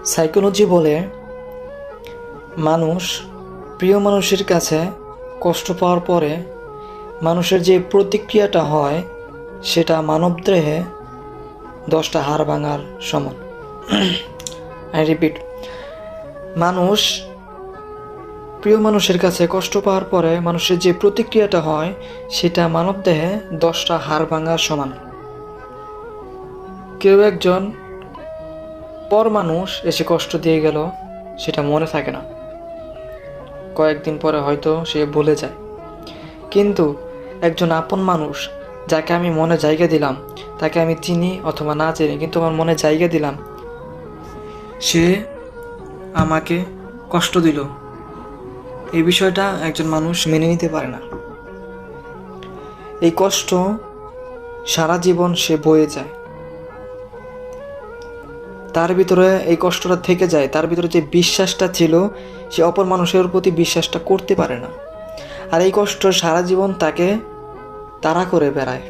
Psychology বলে মানুষ প্রিয় মানুষের কাছে কষ্ট পাওয়ার পরে মানুষের যে প্রতিক্রিয়াটা হয় সেটা মানবদেহে 10টা হাড় ভাঙার সমান। আই রিপিট, মানুষ প্রিয় মানুষের কাছে কষ্ট পাওয়ার পরে মানুষের যে প্রতিক্রিয়াটা হয় সেটা মানবদেহে 10টা হাড় ভাঙার সমান। কেউ একজন পর মানুষ এসে কষ্ট দিয়ে গেল, সেটা মনে থাকে না, কয়েকদিন পরে হয়তো সে ভুলে যায়। কিন্তু একজন আপন মানুষ যাকে আমি মনে জায়গা দিলাম, তাকে আমি চিনি অথবা না চিনি কিন্তু আমার মনে জায়গা দিলাম, সে আমাকে কষ্ট দিল, এই বিষয়টা একজন মানুষ মেনে নিতে পারে না। এই কষ্ট সারা জীবন সে বয়ে যায়, তার ভিতরে এই কষ্টটা থেকে যায়, তার ভিতরে যে বিশ্বাসটা ছিল সে অপর মানুষের প্রতি বিশ্বাসটা করতে পারে না, আর এই কষ্ট সারা জীবন তাকে তাড়া করে বেড়ায়।